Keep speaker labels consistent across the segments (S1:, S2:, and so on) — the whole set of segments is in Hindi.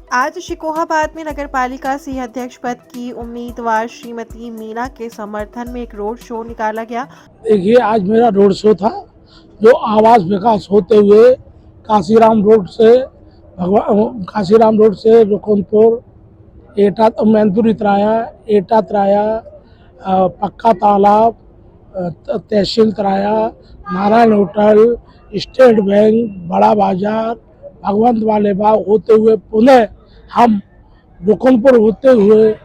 S1: आज शिकोहाबाद में नगरपालिका से अध्यक्ष पद की उम्मीदवार श्रीमती मीना के समर्थन में एक रोड शो निकाला गया।
S2: देखिए, आज मेरा रोड शो था जो आवास विकास होते हुए काशीराम रोड से रुकनपुर एटा मैनपुरी तराया, एटा तराया, पक्का तालाब, तहसील तराया, नारायण होटल, स्टेट बैंक, बड़ा बाजार, भगवंत वाले बाग होते हुए पुनः हम रुकनपुर होते हुए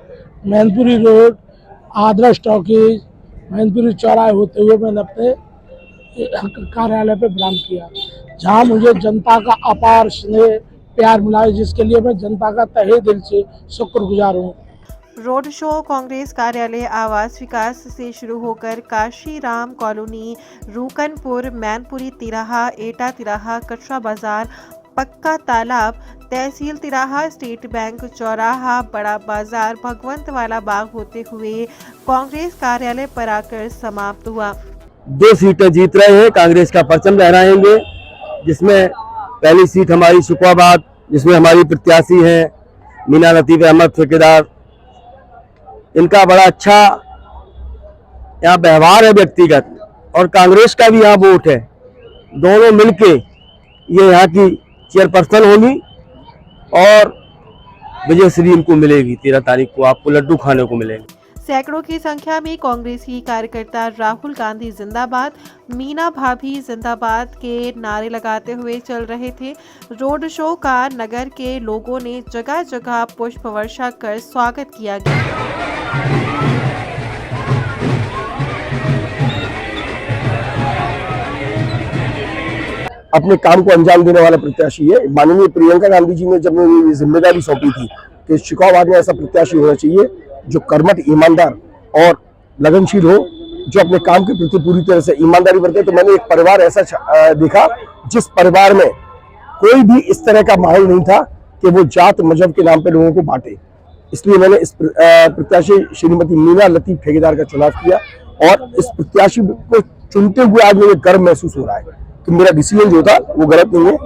S2: मैनपुरी रोड, आदर्श टॉकीज, मैनपुरी चौराहे होते हुए मैंने अपने कार्यालय पे विराम किया, जहां मुझे जनता का अपार स्नेह प्यार मिला है, जिसके लिए मैं जनता का तहे दिल से शुक्रगुजार हूँ।
S1: रोड शो कांग्रेस कार्यालय आवास विकास से शुरू होकर काशीराम कॉलोनी, रुकनपुर, मैनपुरी तिराहा, एटा तिराहा, कचरा बाजार, पक्का तालाब, तहसील तिराहा, स्टेट बैंक चौराहा, बड़ा बाजार, भगवंत वाला बाग होते हुए कांग्रेस कार्यालय पर आकर समाप्त हुआ।
S3: 2 सीटें जीत रहे हैं, कांग्रेस का परचम लहराएंगे, जिसमें पहली सीट हमारी शिकोहाबाद, जिसमें हमारी प्रत्याशी हैं मीना लतीफ अहमद ठेकेदार। इनका बड़ा अच्छा यहाँ व्यवहार है व्यक्तिगत, और कांग्रेस का भी यहाँ वोट है। दोनों मिलके ये यहाँ की चेयरपर्सन होगी और विजय श्री इनको मिलेगी। 13 तारीख को आपको लड्डू खाने को मिलेंगे।
S1: सैकड़ों की संख्या में कांग्रेस की कार्यकर्ता राहुल गांधी जिंदाबाद, मीना भाभी जिंदाबाद के नारे लगाते हुए चल रहे थे। रोड शो का नगर के लोगों ने जगह जगह पुष्प वर्षा कर स्वागत किया गया।
S4: अपने काम को अंजाम देने वाला प्रत्याशी है। माननीय प्रियंका गांधी जी ने जब ये जिम्मेदारी सौंपी थी कि शिकोहाबाद में ऐसा प्रत्याशी होना चाहिए जो कर्मठ, ईमानदार और लगनशील हो, जो अपने काम के प्रति पूरी तरह से ईमानदारी बरते, तो मैंने एक परिवार ऐसा देखा जिस परिवार में कोई भी इस तरह का माहौल नहीं था कि वो जात मजहब के नाम पर लोगों को बांटे। इसलिए मैंने इस प्रत्याशी श्रीमती मीना लतीफ ठेकेदार का चुनाव किया, और इस प्रत्याशी को चुनते हुए आज मुझे गर्व महसूस हो रहा है कि मेरा डिसीजन जो था वो गलत नहीं है।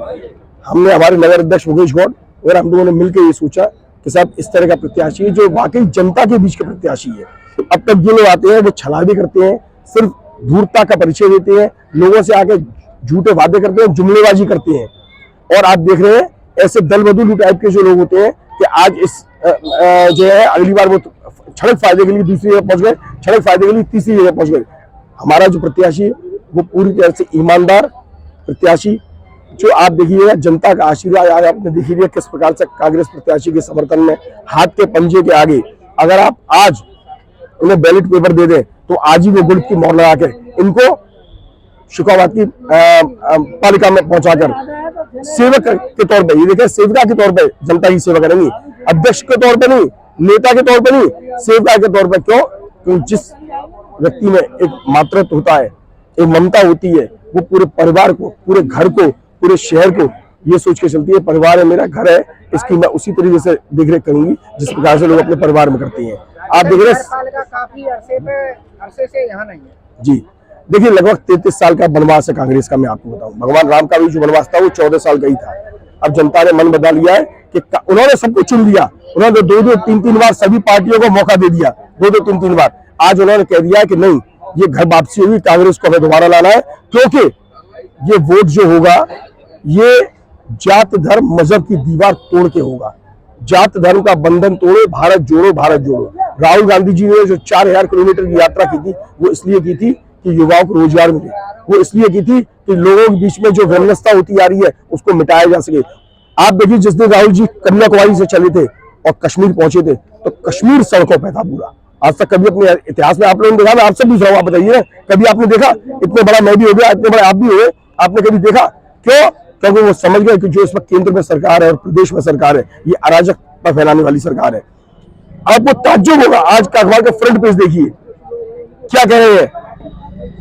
S4: हमने, हमारे नगर अध्यक्ष योगेश गौड़ और हम लोगों ने मिलकर ये सोचा कि साहब इस तरह का प्रत्याशी है जो वाकई जनता के बीच का प्रत्याशी है। तो अब तक ये लोग आते हैं वो छला भी करते हैं, सिर्फ धूर्तता का परिचय देते हैं, लोगों से आके झूठे वादे करते हैं, जुमलेबाजी करते हैं। और आप देख रहे हैं ऐसे दल बदलू टाइप के जो लोग होते हैं कि आज इस जो है अगली बार वो सड़क फायदे के लिए दूसरी जगह पहुंच गए, सड़क फायदे के लिए तीसरी जगह पहुंच गए। हमारा जो प्रत्याशी है वो पूरी तरह से ईमानदार प्रत्याशी, जो आप देखिएगा जनता का आशीर्वाद आज आपने देखिए किस प्रकार से कांग्रेस प्रत्याशी के समर्थन में हाथ के पंजे के आगे अगर आप आज उन्हें बैलेट पेपर दे दें तो आज ही वो गुड़ की मोहर लगा के इनको शिकोहाबाद की पालिका में पहुंचाकर सेवक के तौर पर, ये देखिए सेविका के तौर पर जनता की सेवा करेंगी, अध्यक्ष के तौर पर नहीं, नेता के तौर पर नहीं, सेविका के तौर पर। क्यों? क्योंकि जिस व्यक्ति में एक मातृत्व होता है, एक ममता होती है, वो पूरे परिवार को, पूरे घर को, पूरे शहर को ये सोच के चलती है परिवार है मेरा, घर है, इसकी मैं उसी तरीके से देखरेख करूंगी जिस प्रकार से लोग अपने परिवार में करते हैं। आप देख रहे हैं
S5: काफी अरसे से यहाँ नहीं है
S4: जी। देखिए लगभग 33 साल का वनवास है कांग्रेस का। मैं आपको बताऊं, भगवान राम का भी जो वनवास था वो 14 साल का ही था। अब जनता ने मन बदल लिया है कि उन्होंने सबको चुन लिया, उन्होंने 2-2, 3-3 बार सभी पार्टियों को मौका दे दिया, 2-2, 3-3 बार। आज उन्होंने कह दिया कि नहीं, ये घर वापसी हुई, कांग्रेस को हमें दोबारा लाना है, क्योंकि ये वोट जो होगा ये जात धर्म मजहब की दीवार तोड़ के होगा। जात धर्म का बंधन तोड़ो, भारत जोड़ो, भारत जोड़ो। राहुल गांधी जी ने जो 4000 किलोमीटर की यात्रा की थी वो इसलिए की थी कि युवाओं को रोजगार मिले, वो इसलिए की थी कि लोगों के बीच में जो व्यवस्था होती आ रही है उसको मिटाया जा सके। आप देखिए जिस दिन राहुल जी कन्याकुमारी से चले थे और कश्मीर पहुंचे थे तो कश्मीर सड़कों पर था पूरा। आज तक कभी अपने इतिहास में आप लोगों ने देखा? मैं आपसे पूछ रहा हूँ, आप बताइए, कभी आपने देखा? इतने बड़ा मैं भी हो गया, इतने बड़े आप भी हुए, आपने कभी देखा? क्यों? क्योंकि वो समझ गए कि जो इस वक्त केंद्र में सरकार है और प्रदेश में सरकार है ये अराजकता फैलाने वाली सरकार है। आपको ताज्जुब होगा, आज का अखबार का फ्रंट पेज देखिए क्या कह रहे हैं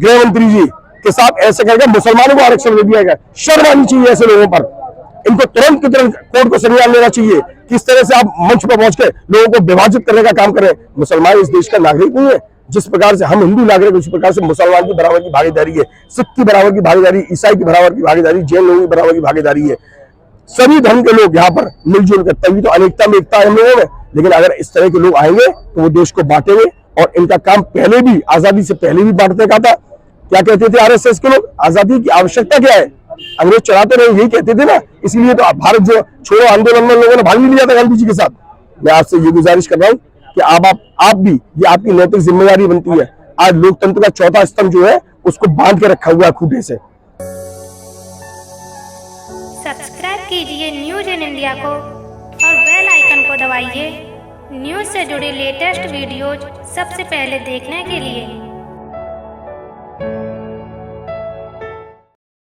S4: गृह मंत्री जी के साथ ऐसे करके मुसलमानों को आरक्षण दे दिया गया। शर्म आनी चाहिए ऐसे लोगों पर, इनको तुरंत की तुरंत कोर्ट को संज्ञान लेना चाहिए। किस तरह से आप मंच पर पहुंच के लोगों को विभाजित करने का काम करें। मुसलमान इस देश का नागरिक नहीं है, जिस प्रकार से हम हिंदू नागरिक उसी प्रकार से मुसलमान की बराबर की भागीदारी है, सिख की बराबर की भागीदारी, ईसाई की बराबर की भागीदारी, जैन लोगों की बराबर की भागीदारी है। सभी धर्म के लोग यहाँ पर मिलजुल कर, तभी तो अनेकता में एकता है हम लोगों में। लेकिन अगर इस तरह के लोग आएंगे तो वो देश को बांटेंगे, और इनका काम पहले भी, आजादी से पहले भी बांटने का था। क्या कहते थे आरएसएस के लोग, आजादी की आवश्यकता क्या है, अंग्रेज चलाते रहे, यही कहते थे ना। इसीलिए तो भारत जो छोड़ो आंदोलन में लोगों ने भाग नहीं लिया था गांधी जी के साथ। मैं आपसे ये गुजारिश कर रहा हूँ कि आप भी, ये आपकी नैतिक जिम्मेदारी बनती है। आज लोकतंत्र का चौथा स्तंभ जो है उसको बांध के रखा हुआ है खूंटे से।
S6: सब्सक्राइब कीजिए न्यूज़ इन इंडिया को और बेल आइकन को दबाइए न्यूज़ से जुड़ी लेटेस्ट वीडियोज सबसे पहले देखने के लिए।